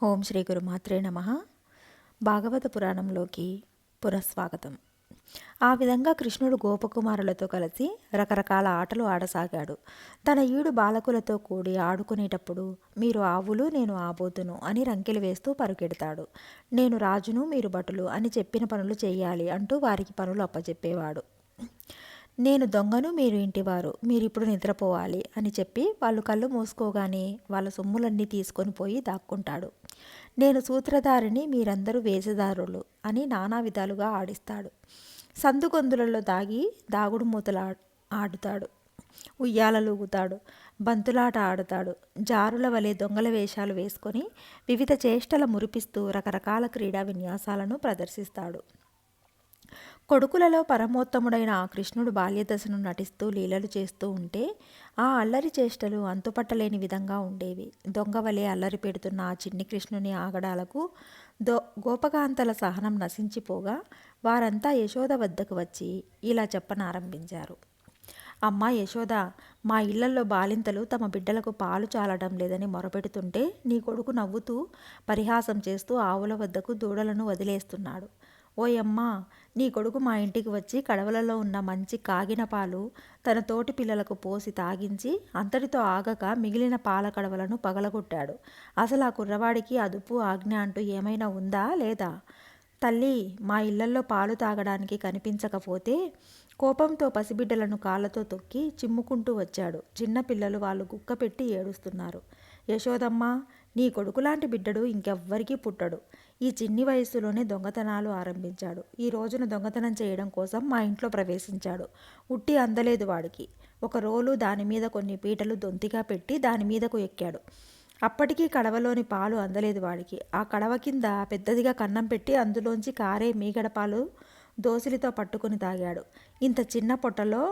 ఓం శ్రీ గురుమాత్రే నమః. భాగవత పురాణంలోకి పునఃస్వాగతం. ఆ విధంగా కృష్ణుడు గోపకుమారులతో కలిసి రకరకాల ఆటలు ఆడసాగాడు. తన ఈడు బాలకులతో కూడి ఆడుకునేటప్పుడు మీరు ఆవులు, నేను ఆబోతును అని రంకెలు వేస్తూ పరుగెడతాడు. నేను రాజును, మీరు భటులు అని చెప్పిన పనులు చెయ్యాలి అంటూ వారికి పనులు అప్పచెప్పేవాడు. నేను దొంగను, మీరు ఇంటివారు, మీరిప్పుడు నిద్రపోవాలి అని చెప్పి వాళ్ళు కళ్ళు మూసుకోగానే వాళ్ళ సొమ్ములన్నీ తీసుకొని పోయి దాక్కుంటాడు. నేను సూత్రధారిని, మీరందరూ వేషధారులు అని నానా విధాలుగా ఆడిస్తాడు. సందుగొందులలో దాగుడు మూతలు ఆడుతాడు, ఉయ్యాలలూగుతాడు, బంతులాట ఆడుతాడు. జారుల వలె దొంగల వేషాలు వేసుకొని వివిధ చేష్టల మురిపిస్తూ రకరకాల క్రీడా విన్యాసాలను ప్రదర్శిస్తాడు. కొడుకులలో పరమోత్తముడైన ఆ కృష్ణుడు బాల్యదశను నటిస్తూ లీలలు చేస్తూ ఉంటే ఆ అల్లరి చేష్టలు అంతుపట్టలేని విధంగా ఉండేవి. దొంగవలే అల్లరి పెడుతున్న ఆ చిన్ని కృష్ణుని ఆగడాలకు గోపకాంతల సహనం నశించిపోగా వారంతా యశోద వద్దకు వచ్చి ఇలా చెప్పనారంభించారు. అమ్మా యశోద, మా ఇళ్లలో బాలింతలు తమ బిడ్డలకు పాలు చాలడం లేదని మొరపెడుతుంటే నీ కొడుకు నవ్వుతూ పరిహాసం చేస్తూ ఆవుల వద్దకు దూడలను వదిలేస్తున్నాడు. ఓయమ్మా, నీ కొడుకు మా ఇంటికి వచ్చి కడవలలో ఉన్న మంచి కాగిన పాలు తన తోటి పిల్లలకు పోసి తాగించి అంతటితో ఆగక మిగిలిన పాల కడవలను పగలగొట్టాడు. అసలు ఆ కుర్రవాడికి అదుపు ఆజ్ఞ అంటూ ఏమైనా ఉందా లేదా? తల్లి, మా ఇళ్లల్లో పాలు తాగడానికి కనిపించకపోతే కోపంతో పసిబిడ్డలను కాళ్ళతో తొక్కి చిమ్ముకుంటూ వచ్చాడు. చిన్నపిల్లలు వాళ్ళు గుక్క పెట్టి ఏడుస్తున్నారు. యశోదమ్మ, నీ కొడుకులాంటి బిడ్డడు ఇంకెవ్వరికీ పుట్టడు. ఈ చిన్ని వయస్సులోనే దొంగతనాలు ఆరంభించాడు. ఈ రోజున దొంగతనం చేయడం కోసం మా ఇంట్లో ప్రవేశించాడు. ఉట్టి అందలేదు వాడికి. ఒక రోలు, దానిమీద కొన్ని పీటలు దొంతిగా పెట్టి దాని మీదకు ఎక్కాడు. అప్పటికీ కడవలోని పాలు అందలేదు వాడికి. ఆ కడవ కింద పెద్దదిగా కన్నం పెట్టి అందులోంచి కారే మీగడ పాలు దోసిలితో పట్టుకుని తాగాడు. ఇంత చిన్న పొట్టలో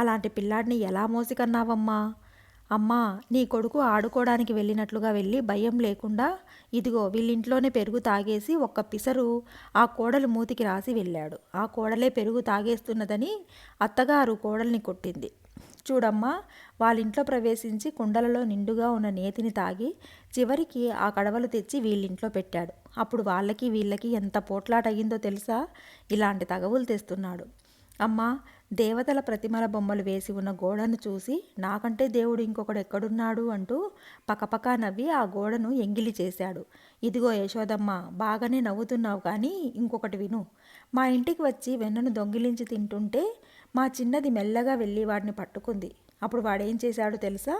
అలాంటి పిల్లాడిని ఎలా మోసికన్నావమ్మా? అమ్మా, నీ కొడుకు ఆడుకోవడానికి వెళ్ళినట్లుగా వెళ్ళి భయం లేకుండా ఇదిగో వీళ్ళింట్లోనే పెరుగు తాగేసి ఒక్క పిసరు ఆ కోడలు మూతికి రాసి వెళ్ళాడు. ఆ కోడలే పెరుగు తాగేస్తున్నదని అత్తగారు కోడల్ని కొట్టింది. చూడమ్మా, వాళ్ళింట్లో ప్రవేశించి కుండలలో నిండుగా ఉన్న నేతిని తాగి చివరికి ఆ కడవలు తెచ్చి వీళ్ళింట్లో పెట్టాడు. అప్పుడు వాళ్ళకి వీళ్ళకి ఎంత పోట్లాట అయ్యిందో తెలుసా? ఇలాంటి తగవులు తెస్తున్నాడు. అమ్మా, దేవతల ప్రతిమల బొమ్మలు వేసి ఉన్న గోడను చూసి నాకంటే దేవుడు ఇంకొకడు ఎక్కడున్నాడు అంటూ పకపకా నవ్వి ఆ గోడను ఎంగిలి చేశాడు. ఇదిగో యశోదమ్మ, బాగానే నవ్వుతున్నావు కానీ ఇంకొకటి విను. మా ఇంటికి వచ్చి వెన్నను దొంగిలించి తింటుంటే మా చిన్నది మెల్లగా వెళ్ళి వాడిని పట్టుకుంది. అప్పుడు వాడేం చేశాడు తెలుసా?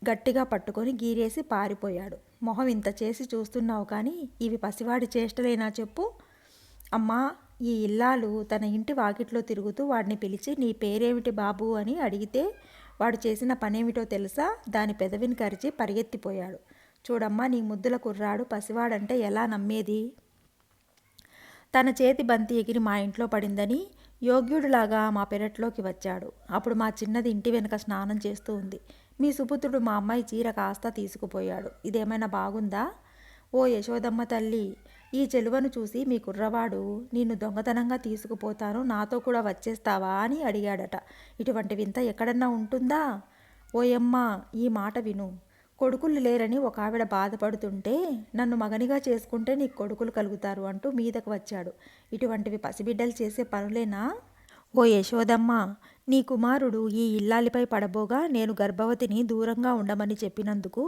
గట్టిగా పట్టుకొని గీరేసి పారిపోయాడు. మొహం ఇంత చేసి చూస్తున్నావు కానీ ఇవి పసివాడి చేష్టలేనా చెప్పు? అమ్మా, ఈ ఇల్లాలు తన ఇంటి వాకిట్లో తిరుగుతూ వాడిని పిలిచి నీ పేరేమిటి బాబు అని అడిగితే వాడు చేసిన పనేమిటో తెలుసా? దాని పెదవిని కరిచి పరిగెత్తిపోయాడు. చూడమ్మా, నీ ముద్దుల కుర్రాడు పసివాడంటే ఎలా నమ్మేది? తన చేతి బంతి ఎగిరి మా ఇంట్లో పడిందని యోగ్యుడిలాగా మా పెరట్లోకి వచ్చాడు. అప్పుడు మా చిన్నది ఇంటి వెనుక స్నానం చేస్తూ ఉంది. మీ సుపుత్రుడు మా అమ్మాయి చీర కాస్త తీసుకుపోయాడు. ఇదేమైనా బాగుందా? ఓ యశోదమ్మ తల్లి, ఈ చెలువను చూసి మీ కుర్రవాడు నిన్ను దొంగతనంగా తీసుకుపోతాను, నాతో కూడా వచ్చేస్తావా అని అడిగాడట. ఇటువంటి వింత ఎక్కడన్నా ఉంటుందా? ఓయమ్మా, ఈ మాట విను. కొడుకులు లేరని ఒక ఆవిడ బాధపడుతుంటే నన్ను మగనిగా చేసుకుంటే నీకు కొడుకులు కలుగుతారు అంటూ మీదకు వచ్చాడు. ఇటువంటివి పసిబిడ్డలు చేసే పనులేనా? ఓ యశోదమ్మ, నీ కుమారుడు ఈ ఇల్లాలిపై పడబోగా నేను గర్భవతిని దూరంగా ఉండమని చెప్పినందుకు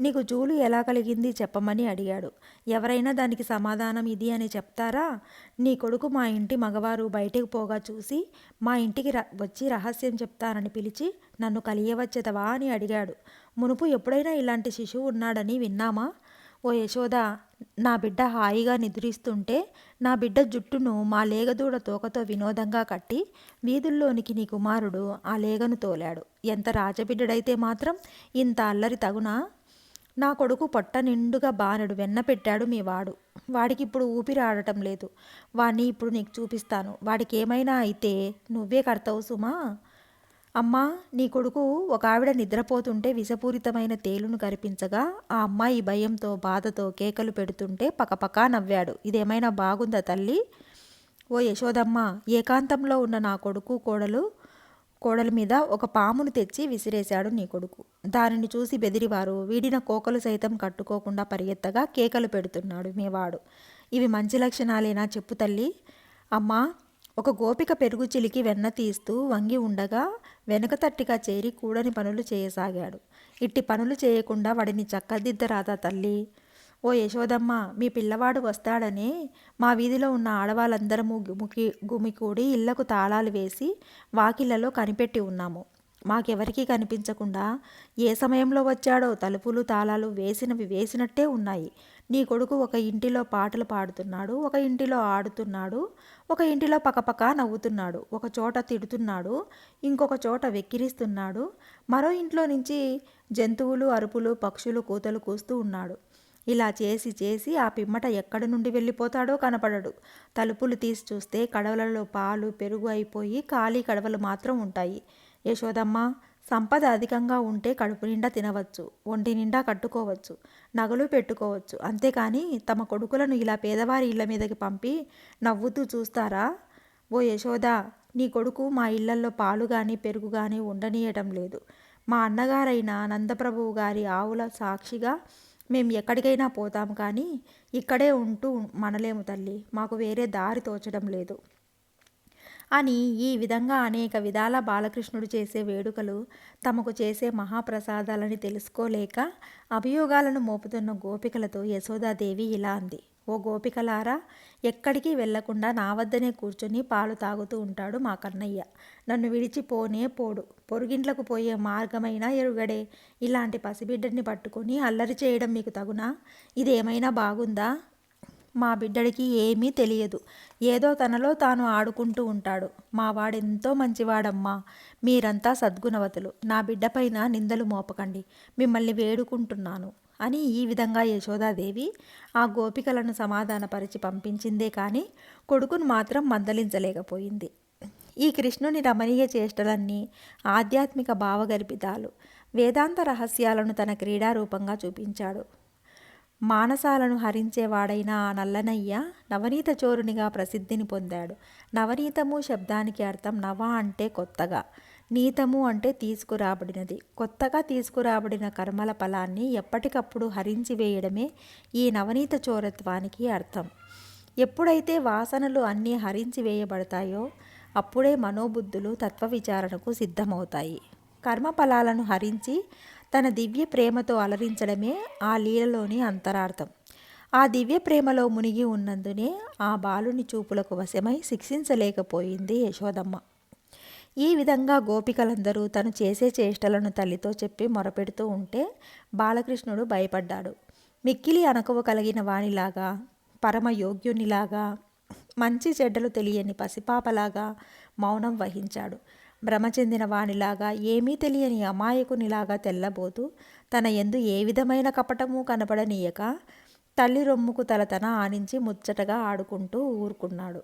నీకు జూలు ఎలా కలిగింది చెప్పమని అడిగాడు. ఎవరైనా దానికి సమాధానం ఇది అని చెప్తారా? నీ కొడుకు మా ఇంటి మగవారు బయటికి పోగా చూసి మా ఇంటికి వచ్చి రహస్యం చెప్తానని పిలిచి నన్ను కలియవచ్చేదవా అని అడిగాడు. మునుపు ఎప్పుడైనా ఇలాంటి శిశువు ఉన్నాడని విన్నామా? ఓ యశోద, నా బిడ్డ హాయిగా నిద్రిస్తుంటే నా బిడ్డ జుట్టును మా లేగదూడ తోకతో వినోదంగా కట్టి వీధుల్లోనికి నీ కుమారుడు ఆ లేగను తోలాడు. ఎంత రాజబిడ్డడైతే మాత్రం ఇంత అల్లరి తగునా? నా కొడుకు పొట్ట నిండుగా బానెడు వెన్న పెట్టాడు మీ వాడు. వాడికి ఇప్పుడు ఊపిరి ఆడటం లేదు. వాణ్ణి ఇప్పుడు నీకు చూపిస్తాను. వాడికి ఏమైనా అయితే నువ్వే కర్తవు సుమా. అమ్మా, నీ కొడుకు ఒక ఆవిడ నిద్రపోతుంటే విషపూరితమైన తేలును కరిపించగా ఆ అమ్మాయి భయంతో బాధతో కేకలు పెడుతుంటే పకపకా నవ్వాడు. ఇదేమైనా బాగుందా తల్లి? ఓ యశోదమ్మ, ఏకాంతంలో ఉన్న నా కొడుకు కోడలు కోడలి మీద ఒక పామును తెచ్చి విసిరేశాడు నీ కొడుకు. దానిని చూసి బెదిరివారు వీడిన కోకలు సైతం కట్టుకోకుండా పరిగెత్తగా కేకలు పెడుతున్నాడు మీవాడు. ఇవి మంచి లక్షణాలేనా చెప్పు తల్లి. అమ్మా, ఒక గోపిక పెరుగు చిలికి వెన్న తీస్తూ వంగి ఉండగా వెనుక తట్టిగా చేరి కూడని పనులు చేయసాగాడు. ఇట్టి పనులు చేయకుండా వాడిని చక్కదిద్దరాదా తల్లి. ఓ యశోదమ్మ, మీ పిల్లవాడు వస్తాడనే మా వీధిలో ఉన్న ఆడవాళ్ళందరము గుమికూడి ఇళ్లకు తాళాలు వేసి వాకిళ్లలో కనిపెట్టి ఉన్నాము. మాకెవరికీ కనిపించకుండా ఏ సమయంలో వచ్చాడో తలుపులు తాళాలు వేసినవి వేసినట్టే ఉన్నాయి. నీ కొడుకు ఒక ఇంటిలో పాటలు పాడుతున్నాడు, ఒక ఇంటిలో ఆడుతున్నాడు, ఒక ఇంటిలో పకపక నవ్వుతున్నాడు, ఒక చోట తిడుతున్నాడు, ఇంకొక చోట వెక్కిరిస్తున్నాడు, మరో ఇంట్లో నుంచి జంతువులు అరుపులు పక్షులు కూతలు కూస్తూ ఉన్నాడు. ఇలా చేసి చేసి ఆ పిమ్మట ఎక్కడి నుండి వెళ్ళిపోతాడో కనపడడు. తలుపులు తీసి చూస్తే కడవలలో పాలు పెరుగు అయిపోయి ఖాళీ కడవలు మాత్రం ఉంటాయి. యశోదమ్మ, సంపద అధికంగా ఉంటే కడుపు నిండా తినవచ్చు, ఒంటి నిండా కట్టుకోవచ్చు, నగలు పెట్టుకోవచ్చు. అంతేకాని తమ కొడుకులను ఇలా పేదవారి ఇళ్ల మీదకి పంపి నవ్వుతూ చూస్తారా? ఓ యశోద, నీ కొడుకు మా ఇళ్లల్లో పాలు కానీ పెరుగు కానీ ఉండనీయటం లేదు. మా అన్నగారైన నందప్రభువు గారి ఆవుల సాక్షిగా మేము ఎక్కడికైనా పోతాము, కానీ ఇక్కడే ఉంటూ మనలేము తల్లి. మాకు వేరే దారి తోచడం లేదు అని ఈ విధంగా అనేక విధాల బాలకృష్ణుడు చేసే వేడుకలు తమకు చేసే మహాప్రసాదాలని తెలుసుకోలేక అభియోగాలను మోపుతున్న గోపికలతో యశోదాదేవి ఇలా అంది. ఓ గోపికలారా, ఎక్కడికి వెళ్లకుండా నా వద్దనే కూర్చొని పాలు తాగుతూ ఉంటాడు మా కన్నయ్య. నన్ను విడిచిపోనే పోడు. పొరుగింట్లకు పోయే మార్గమైనా ఎరుగడే. ఇలాంటి పసిబిడ్డని పట్టుకొని అల్లరి చేయడం మీకు తగునా? ఇదేమైనా బాగుందా? మా బిడ్డడికి ఏమీ తెలియదు. ఏదో తనలో తాను ఆడుకుంటూ ఉంటాడు. మా వాడెంతో మంచివాడమ్మా. మీరంతా సద్గుణవతులు. నా బిడ్డపైన నిందలు మోపకండి. మిమ్మల్ని వేడుకుంటున్నాను అని ఈ విధంగా యశోదాదేవి ఆ గోపికలను సమాధానపరిచి పంపించిందే కానీ కొడుకును మాత్రం మందలించలేకపోయింది. ఈ కృష్ణుని రమణీయ చేష్టలన్నీ ఆధ్యాత్మిక భావగర్భితాలు. వేదాంత రహస్యాలను తన క్రీడారూపంగా చూపించాడు. మానసాలను హరించేవాడైన ఆ నల్లనయ్య నవనీత చోరునిగా ప్రసిద్ధిని పొందాడు. నవనీతము శబ్దానికి అర్థం నవ అంటే కొత్తగా, నీతము అంటే తీసుకురాబడినది. కొత్తగా తీసుకురాబడిన కర్మల ఫలాన్ని ఎప్పటికప్పుడు హరించి వేయడమే ఈ నవనీత చోరత్వానికి అర్థం. ఎప్పుడైతే వాసనలు అన్నీ హరించి వేయబడతాయో అప్పుడే మనోబుద్ధులు తత్వ విచారణకు సిద్ధమవుతాయి. కర్మఫలాలను హరించి తన దివ్య ప్రేమతో అలరించడమే ఆ లీలలోని అంతరార్థం. ఆ దివ్య ప్రేమలో మునిగి ఉన్నందునే ఆ బాలుని చూపులకు వశమై శిక్షించలేకపోయింది యశోదమ్మ. ఈ విధంగా గోపికలందరూ తను చేసే చేష్టలను తల్లితో చెప్పి మొరపెడుతూ ఉంటే బాలకృష్ణుడు భయపడ్డాడు. మిక్కిలి అనకువ కలిగిన వానిలాగా, పరమయోగ్యునిలాగా, మంచి చెడ్డలు తెలియని పసిపాపలాగా మౌనం వహించాడు. భ్రమ చెందిన వానిలాగా, ఏమీ తెలియని అమాయకునిలాగా తెల్లబోతూ తన యందు ఏ విధమైన కపటము కనపడనీయక తల్లి రొమ్ముకు తన ఆనించి ముచ్చటగా ఆడుకుంటూ ఊరుకున్నాడు.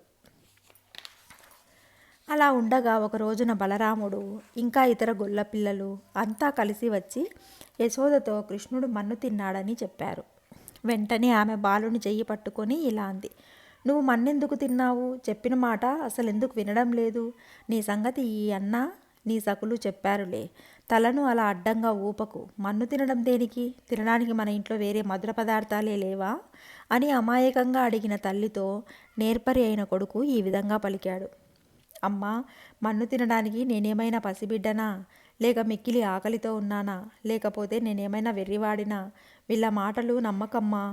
అలా ఉండగా ఒక రోజున బలరాముడు ఇంకా ఇతర గొల్లపిల్లలు అంతా కలిసి వచ్చి యశోదతో కృష్ణుడు మన్ను తిన్నాడని చెప్పారు. వెంటనే ఆమె బాలుని చెయ్యి పట్టుకొని ఇలా అంది. నువ్వు మన్నెందుకు తిన్నావు? చెప్పిన మాట అసలెందుకు వినడం లేదు? నీ సంగతి ఈ అన్న నీ సకులు చెప్పారులే. తలను అలా అడ్డంగా ఊపకు. మన్ను తినడం దేనికి? తినడానికి మన ఇంట్లో వేరే మధుర పదార్థాలే లేవా అని అమాయకంగా అడిగిన తల్లితో నేర్పరి అయిన కొడుకు ఈ విధంగా పలికాడు. అమ్మా, మన్ను తినడానికి నేనేమైనా పసిబిడ్డనా? లేక మిక్కిలి ఆకలితో ఉన్నానా? లేకపోతే నేనేమైనా వెర్రివాడినా? వీళ్ళ మాటలు నమ్మకమ్మా.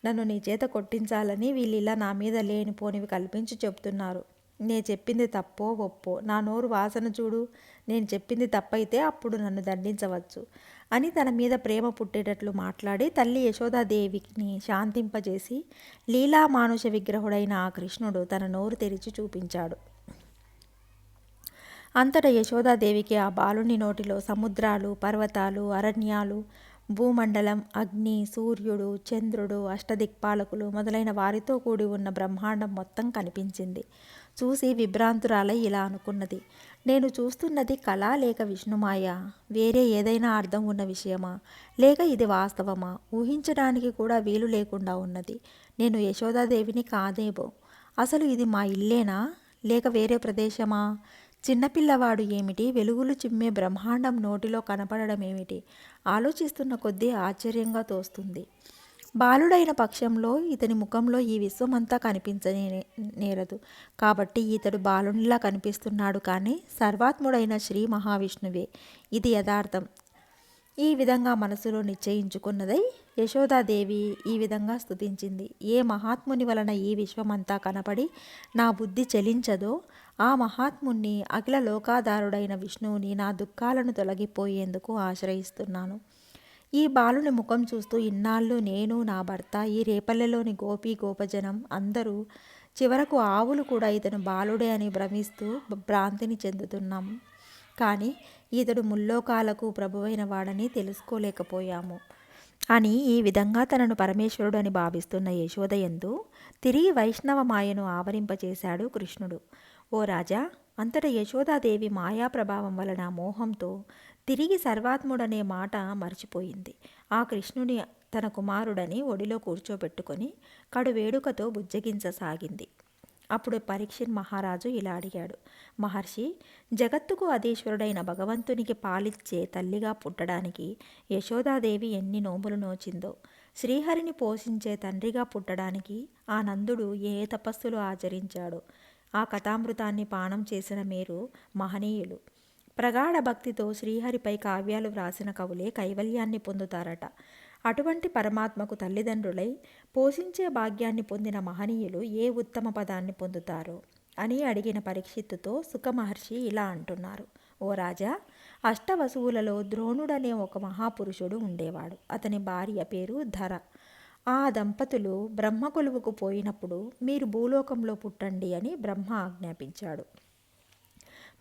నన్ను నీ చేత కొట్టించాలని వీళ్ళిలా నా మీద లేనిపోనివి కల్పించి చెప్తున్నారు. నే చెప్పింది తప్పో ఒప్పో నా నోరు వాసన చూడు. నేను చెప్పింది తప్పైతే అప్పుడు నన్ను దండించవచ్చు అని తన మీద ప్రేమ పుట్టేటట్లు మాట్లాడి తల్లి యశోదాదేవిని శాంతింపజేసి లీలా మానుష విగ్రహుడైన ఆ కృష్ణుడు తన నోరు తెరిచి చూపించాడు. అంతటా యశోదాదేవికి ఆ బాలుని నోటిలో సముద్రాలు, పర్వతాలు, అరణ్యాలు, భూమండలం, అగ్ని, సూర్యుడు, చంద్రుడు, అష్టదిక్పాలకులు మొదలైన వారితో కూడి ఉన్న బ్రహ్మాండం మొత్తం కనిపించింది. చూసి విభ్రాంతురాలై ఇలా అనుకున్నది. నేను చూస్తున్నది కళ లేక విష్ణుమాయ? వేరే ఏదైనా అర్థం ఉన్న విషయమా? లేక ఇది వాస్తవమా? ఊహించడానికి కూడా వీలు లేకుండా ఉన్నది. నేను యశోదాదేవిని కాదేమో. అసలు ఇది మా ఇల్లేనా? లేక వేరే ప్రదేశమా? చిన్నపిల్లవాడు ఏమిటి, వెలుగులు చిమ్మే బ్రహ్మాండం నోటిలో కనపడడం ఏమిటి? ఆలోచిస్తున్న కొద్దీ ఆశ్చర్యంగా తోస్తుంది. బాలుడైన పక్షంలో ఇతని ముఖంలో ఈ విశ్వమంతా నేరదు. కాబట్టి ఇతడు బాలునిలా కనిపిస్తున్నాడు, కానీ సర్వాత్ముడైన శ్రీ మహావిష్ణువే. ఇది యథార్థం. ఈ విధంగా మనసులో నిశ్చయించుకున్నదై యశోదాదేవి ఈ విధంగా స్తుతించింది. ఏ మహాత్ముని వలన ఈ విశ్వమంతా కనపడి నా బుద్ధి చలించదో ఆ మహాత్ముని, అఖిల లోకాధారుడైన విష్ణువుని నా దుఃఖాలను తొలగిపోయేందుకు ఆశ్రయిస్తున్నాను. ఈ బాలుని ముఖం చూస్తూ ఇన్నాళ్ళు నేను, నా భర్త, ఈ రేపల్లెలోని గోపజనం అందరూ, చివరకు ఆవులు కూడా ఇతను బాలుడే అని భ్రమిస్తూ భ్రాంతిని చెందుతున్నాం. కానీ ఇతడు ముల్లోకాలకు ప్రభువైన వాడని తెలుసుకోలేకపోయాము అని ఈ విధంగా తనను పరమేశ్వరుడని భావిస్తున్న యశోదయందు తిరిగి వైష్ణవ మాయను ఆవరింపచేశాడు కృష్ణుడు. ఓ రాజా, అంతట యశోదాదేవి మాయా ప్రభావం వలన మోహంతో తిరిగి సర్వాత్ముడనే మాట మర్చిపోయింది. ఆ కృష్ణుని తన కుమారుడని ఒడిలో కూర్చోబెట్టుకొని కడు వేడుకతో బుజ్జగించసాగింది. అప్పుడు పరీక్షిత్ మహారాజు ఇలా అడిగాడు. మహర్షి, జగత్తుకు అధీశ్వరుడైన భగవంతునికి పాలిచ్చే తల్లిగా పుట్టడానికి యశోదాదేవి ఎన్ని నోములు నోచిందో, శ్రీహరిని పోషించే తండ్రిగా పుట్టడానికి ఆ నందుడు ఏ తపస్సులు ఆచరించాడో, ఆ కథామృతాన్ని పానం చేసిన మీరు మహనీయులు. ప్రగాఢ భక్తితో శ్రీహరిపై కావ్యాలు వ్రాసిన కవులే కైవల్యాన్ని పొందుతారట. అటువంటి పరమాత్మకు తల్లిదండ్రులై పోషించే భాగ్యాన్ని పొందిన మహనీయులు ఏ ఉత్తమ పదాన్ని పొందుతారో అని అడిగిన పరీక్షిత్తుతో సుఖమహర్షి ఇలా అంటున్నారు. ఓ రాజా, అష్టవసువులలో ద్రోణుడనే ఒక మహాపురుషుడు ఉండేవాడు. అతని భార్య పేరు ధర. ఆ దంపతులు బ్రహ్మ కొలువుకు పోయినప్పుడు మీరు భూలోకంలో పుట్టండి అని బ్రహ్మ ఆజ్ఞాపించాడు.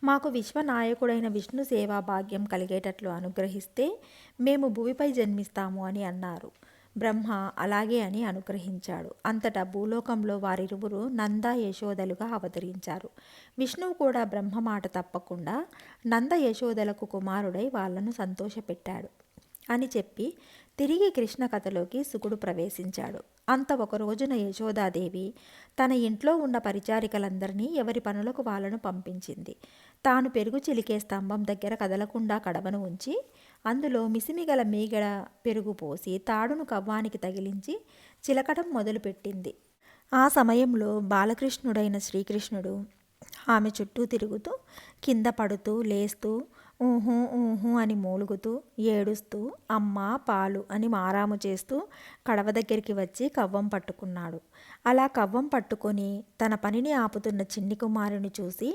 మాకు విశ్వనాయకుడైన విష్ణు సేవా భాగ్యం కలిగేటట్లు అనుగ్రహిస్తే మేము భూమిపై జన్మిస్తాము అని అన్నారు. బ్రహ్మ అలాగే అని అనుగ్రహించాడు. అంతటా భూలోకంలో వారిరువురు నంద యశోదలుగా అవతరించారు. విష్ణువు కూడా బ్రహ్మ మాట తప్పకుండా నంద యశోదలకు కుమారుడై వాళ్లను సంతోషపెట్టాడు అని చెప్పి తిరిగి కృష్ణ కథలోకి సుకుడు ప్రవేశించాడు. అంత ఒక రోజున యశోదాదేవి తన ఇంట్లో ఉన్న పరిచారికలందరినీ ఎవరి పనులకు వాళ్ళను పంపించింది. తాను పెరుగు చిలికే స్తంభం దగ్గర కదలకుండా కడవను ఉంచి అందులో మిసిమిగల మీగడ పెరుగు పోసి తాడును కవ్వానికి తగిలించి చిలకడం మొదలుపెట్టింది. ఆ సమయంలో బాలకృష్ణుడైన శ్రీకృష్ణుడు ఆమె చుట్టూ తిరుగుతూ కింద పడుతూ లేస్తూ ఊహూ ఊహూ అని మూలుగుతూ ఏడుస్తూ అమ్మ పాలు అని మారాము చేస్తూ కడవ దగ్గరికి వచ్చి కవ్వం పట్టుకున్నాడు. అలా కవ్వం పట్టుకొని తన పనిని ఆపుతున్న చిన్ని కుమారుని చూసి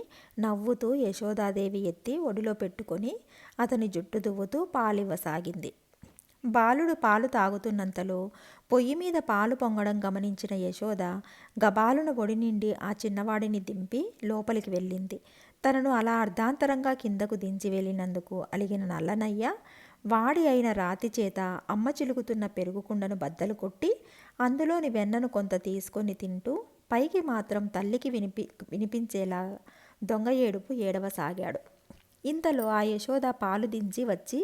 నవ్వుతూ యశోదాదేవి ఎత్తి ఒడిలో పెట్టుకొని అతని జుట్టు దువ్వుతూ పాలివ్వసాగింది. బాలుడు పాలు తాగుతున్నంతలో పొయ్యి మీద పాలు పొంగడం గమనించిన యశోద గబాలున ఒడి నిండి ఆ చిన్నవాడిని దింపి లోపలికి వెళ్ళింది. తనను అలా అర్ధాంతరంగా కిందకు దించి వెళ్ళినందుకు అలిగిన నల్లనయ్య వాడి అయిన రాతి చేత అమ్మ చిలుకుతున్న పెరుగుకుండను బద్దలు కొట్టి అందులోని వెన్నను కొంత తీసుకొని తింటూ పైకి మాత్రం తల్లికి వినిపించేలా దొంగ ఏడుపు ఏడవసాగాడు. ఇంతలో ఆ యశోద పాలు దించి వచ్చి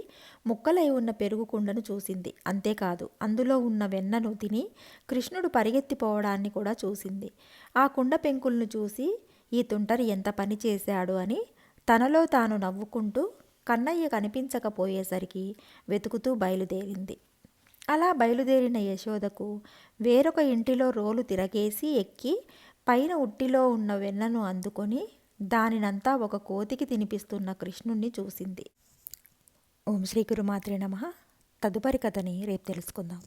ముక్కలై ఉన్న పెరుగు కుండను చూసింది. అంతేకాదు, అందులో ఉన్న వెన్నను తిని కృష్ణుడు పరిగెత్తిపోవడాన్ని కూడా చూసింది. ఆ కుండ పెంకులను చూసి ఈ తుంటరి ఎంత పని చేశాడు అని తనలో తాను నవ్వుకుంటూ కన్నయ్య కనిపించకపోయేసరికి వెతుకుతూ బయలుదేరింది. అలా బయలుదేరిన యశోదకు వేరొక ఇంటిలో రోలు తిరగేసి ఎక్కి పైన ఉట్టిలో ఉన్న వెన్నను అందుకొని దానినంతా ఒక కోతికి తినిపిస్తున్న కృష్ణుణ్ణి చూసింది. ఓం శ్రీ గురుమాత్రే నమః. తదుపరి కథని రేపు తెలుసుకుందాం.